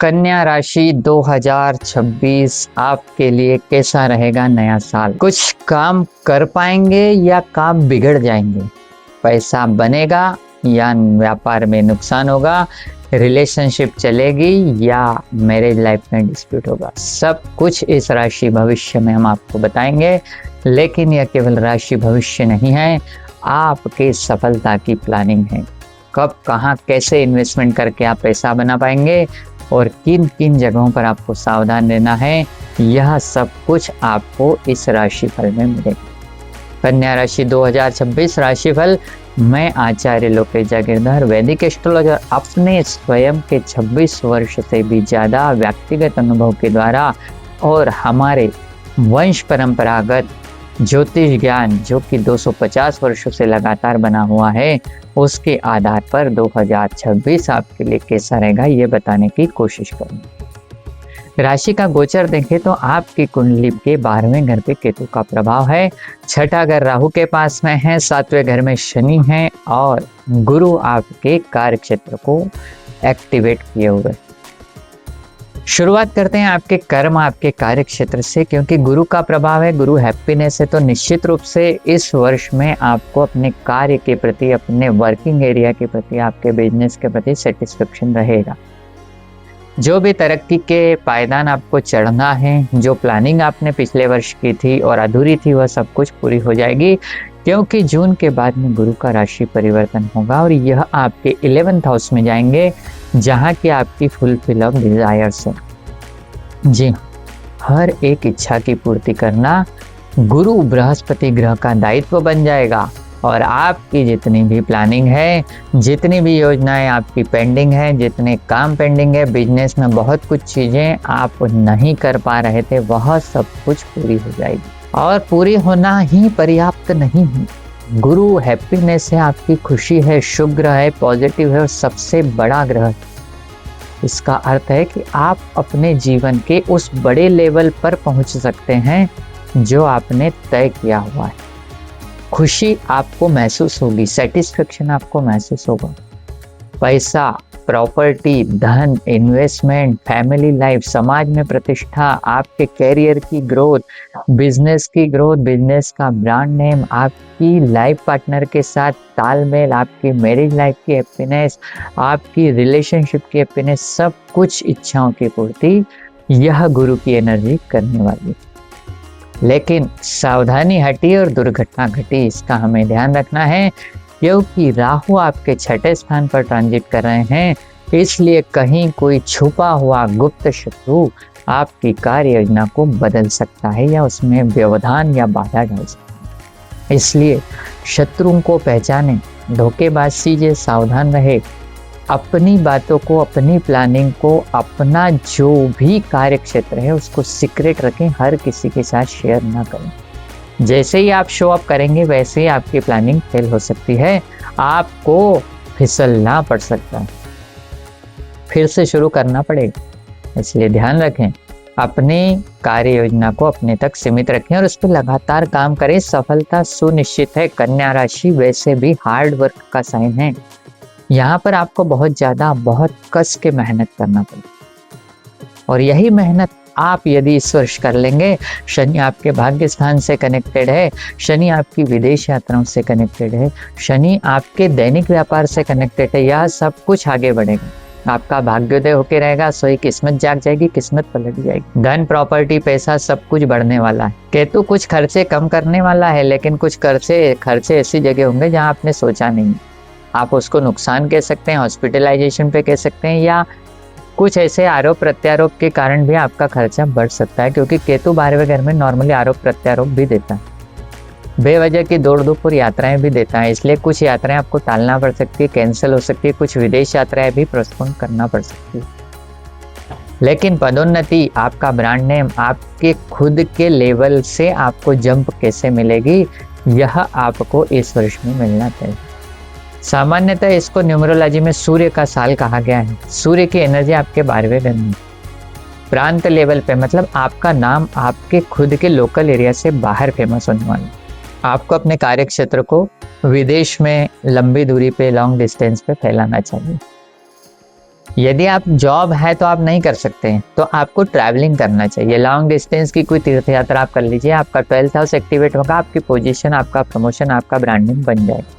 कन्या राशि 2026 आपके लिए कैसा रहेगा नया साल? कुछ काम कर पाएंगे या काम बिगड़ जाएंगे? पैसा बनेगा या व्यापार में नुकसान होगा? रिलेशनशिप चलेगी या मैरिज लाइफ में डिस्प्यूट होगा? सब कुछ इस राशि भविष्य में हम आपको बताएंगे। लेकिन यह केवल राशि भविष्य नहीं है, आपके सफलता की प्लानिंग है। कब, कहाँ, कैसे इन्वेस्टमेंट करके आप पैसा बना पाएंगे और किन किन जगहों पर आपको सावधान रहना है, यह सब कुछ आपको इस राशिफल में मिलेगा। कन्या राशि 2026 राशिफल मैं आचार्य लोकेश जागीरदार वैदिक एस्ट्रोलॉजर अपने स्वयं के 26 वर्ष से भी ज़्यादा व्यक्तिगत अनुभव के द्वारा और हमारे वंश परंपरागत ज्योतिष ज्ञान जो कि 250 वर्षों से लगातार बना हुआ है, उसके आधार पर 2026 आपके लिए कैसा रहेगा ये बताने की कोशिश करूंगा। राशि का गोचर देखें तो आपकी कुंडली के 12वें घर पे केतु का प्रभाव है, छठा घर राहु के पास में है, 7वें घर में शनि है और गुरु आपके कार्य क्षेत्र को एक्टिवेट किए हुए। शुरुआत करते हैं आपके कर्म, आपके कार्य क्षेत्र से, क्योंकि गुरु का प्रभाव है, गुरु हैप्पीनेस है, तो निश्चित रूप से इस वर्ष में आपको अपने कार्य के प्रति, अपने वर्किंग एरिया के प्रति, आपके बिजनेस के प्रति सेटिस्फेक्शन रहेगा। जो भी तरक्की के पायदान आपको चढ़ना है, जो प्लानिंग आपने पिछले वर्ष की थी और अधूरी थी, वह सब कुछ पूरी हो जाएगी, क्योंकि जून के बाद में गुरु का राशि परिवर्तन होगा और यह आपके 11th हाउस में जाएंगे, जहाँ की आपकी फुलफिल ऑफ डिजायर्स है। जी, हर एक इच्छा की पूर्ति करना गुरु बृहस्पति ग्रह का दायित्व बन जाएगा और आपकी जितनी भी प्लानिंग है, जितनी भी योजनाएं आपकी पेंडिंग है, जितने काम पेंडिंग है, बिजनेस में बहुत कुछ चीजें आप नहीं कर पा रहे थे, वह सब कुछ पूरी हो जाएगी। और पूरी होना ही पर्याप्त नहीं है, गुरु हैप्पीनेस है, आपकी खुशी है, शुभ ग्रह है, पॉजिटिव है और सबसे बड़ा ग्रह है। इसका अर्थ है कि आप अपने जीवन के उस बड़े लेवल पर पहुंच सकते हैं जो आपने तय किया हुआ है। खुशी आपको महसूस होगी, सेटिस्फेक्शन आपको महसूस होगा। पैसा, प्रॉपर्टी, धन, इन्वेस्टमेंट, फैमिली लाइफ, समाज में प्रतिष्ठा, आपके कैरियर की ग्रोथ, बिजनेस की ग्रोथ, बिजनेस का ब्रांड नेम, आपकी लाइफ पार्टनर के साथ तालमेल, आपकी मैरिज लाइफ की हैप्पीनेस, आपकी रिलेशनशिप की हैप्पीनेस, सब कुछ इच्छाओं की पूर्ति यह गुरु की एनर्जी करने वाली। लेकिन सावधानी हटी और दुर्घटना घटी, इसका हमें ध्यान रखना है, क्योंकि राहु आपके छठे स्थान पर ट्रांजिट कर रहे हैं। इसलिए कहीं कोई छुपा हुआ गुप्त शत्रु आपकी कार्य योजना को बदल सकता है या उसमें व्यवधान या बाधा डाल सकता है। इसलिए शत्रुओं को पहचाने, धोखेबाज से सावधान रहे, अपनी बातों को, अपनी प्लानिंग को, अपना जो भी कार्य क्षेत्र है उसको सीक्रेट रखें, हर किसी के साथ शेयर ना करें। जैसे ही आप शो अप करेंगे वैसे ही आपकी प्लानिंग फेल हो सकती है, आपको फिसलना पड़ सकता है, फिर से शुरू करना पड़ेगा। इसलिए ध्यान रखें, अपनी कार्य योजना को अपने तक सीमित रखें और उस पर लगातार काम करें, सफलता सुनिश्चित है। कन्या राशि वैसे भी हार्ड वर्क का साइन है, यहाँ पर आपको बहुत कस के मेहनत करना पड़ेगा और यही मेहनत आप यदि इस वर्ष कर लेंगे, शनि आपके भाग्य स्थान से कनेक्टेड है, शनि आपकी विदेश यात्राओं से कनेक्टेड है, शनि आपके दैनिक व्यापार से कनेक्टेड है, यह सब कुछ आगे बढ़ेगा, आपका भाग्योदय होके रहेगा, सोई किस्मत जाग जाएगी, किस्मत पलट जाएगी, धन, प्रॉपर्टी, पैसा सब कुछ बढ़ने वाला है। केतु कुछ खर्चे कम करने वाला है, लेकिन कुछ खर्चे ऐसी जगह होंगे जहाँ आपने सोचा नहीं। आप उसको नुकसान कह सकते हैं, हॉस्पिटलाइजेशन पे कह सकते हैं, या कुछ ऐसे आरोप प्रत्यारोप के कारण भी आपका खर्चा बढ़ सकता है, क्योंकि केतु 12वें घर में नॉर्मली आरोप प्रत्यारोप भी देता है, बेवजह की दौड़ धूप और यात्राएं भी देता है। इसलिए कुछ यात्राएं आपको टालना पड़ सकती है, कैंसिल हो सकती है, कुछ विदेश यात्राएं भी पोस्टपोन करना पड़ सकती है। लेकिन पदोन्नति, आपका ब्रांड नेम, आपके खुद के लेवल से आपको जंप कैसे मिलेगी, यह आपको इस वर्ष में मिलना चाहिए। सामान्यतः इसको न्यूमरोलॉजी में सूर्य का साल कहा गया है। सूर्य की एनर्जी आपके 12वें घर में, प्रांत लेवल पे, मतलब आपका नाम आपके खुद के लोकल एरिया से बाहर फेमस होने वाला। आपको अपने कार्य क्षेत्र को विदेश में लंबी दूरी पे, लॉन्ग डिस्टेंस पे फैलाना चाहिए। यदि आप जॉब है तो आप नहीं कर सकते हैं, तो आपको ट्रैवलिंग करना चाहिए। लॉन्ग डिस्टेंस की कोई तीर्थ यात्रा आप कर लीजिए, आपका 12th हाउस एक्टिवेट होगा, आपकी पोजीशन, आपका प्रमोशन, आपका ब्रांडिंग बन जाएगा।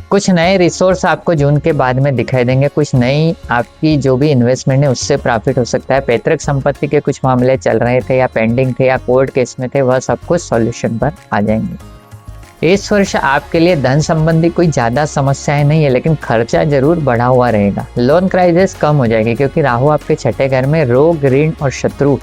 कुछ नए रिसोर्स आपको जून के बाद में दिखाई देंगे, कुछ नई आपकी जो भी इन्वेस्टमेंट है उससे प्रॉफिट हो सकता है। पैतृक संपत्ति के कुछ मामले चल रहे थे या पेंडिंग थे या कोर्ट केस में थे, वह सब कुछ सॉल्यूशन पर आ जाएंगे। इस वर्ष आपके लिए धन संबंधी कोई ज़्यादा समस्याएं नहीं है, लेकिन खर्चा जरूर बढ़ा हुआ रहेगा। लोन क्राइसिस कम हो जाएगी क्योंकि राहु आपके छठे घर में रोग, ऋण और शत्रु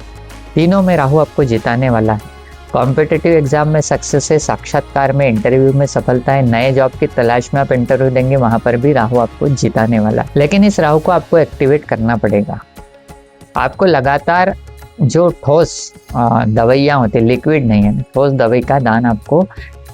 तीनों में राहु आपको जिताने वाला है। कॉम्पिटिटिव एग्जाम में सक्सेस है, साक्षात्कार में, इंटरव्यू में सफलता है, नए जॉब की तलाश में आप इंटरव्यू देंगे, वहां पर भी राहु आपको जिताने वाला है। लेकिन इस राहु को आपको एक्टिवेट करना पड़ेगा। आपको लगातार जो ठोस दवाइयाँ होती, लिक्विड नहीं है, ठोस दवाई का दान आपको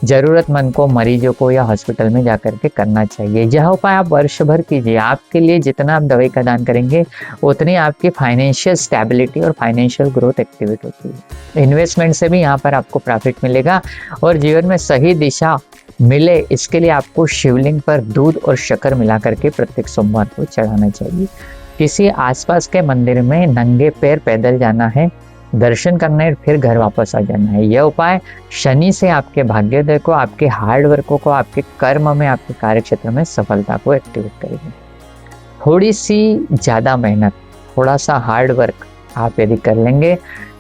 जरूरतमंद को, मरीजों को या हॉस्पिटल में जाकर के करना चाहिए। यह उपाय आप वर्ष भर कीजिए। आपके लिए जितना आप दवाई का दान करेंगे उतनी आपकी फाइनेंशियल स्टेबिलिटी और फाइनेंशियल ग्रोथ एक्टिवेट होती है। इन्वेस्टमेंट से भी यहाँ पर आपको प्रॉफिट मिलेगा और जीवन में सही दिशा मिले, इसके लिए आपको शिवलिंग पर दूध और शक्कर मिला करके प्रत्येक सोमवार को चढ़ाना चाहिए। किसी आसपास के मंदिर में नंगे पैर पैदल जाना है, दर्शन करना है, फिर घर वापस आ जाना है। यह उपाय शनि से आपके भाग्योदय को, आपके हार्ड वर्कों को, आपके कर्म में, आपके कार्य क्षेत्र में सफलता को एक्टिवेट करेगी। थोड़ी सी ज़्यादा मेहनत, थोड़ा सा हार्ड वर्क आप यदि कर लेंगे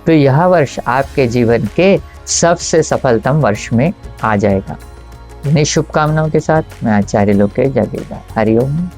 तो यह वर्ष आपके जीवन के सबसे सफलतम वर्ष में आ जाएगा। इन्हीं शुभकामनाओं के साथ मैं आचार्य लोकेश जागीरदार, हरिओम।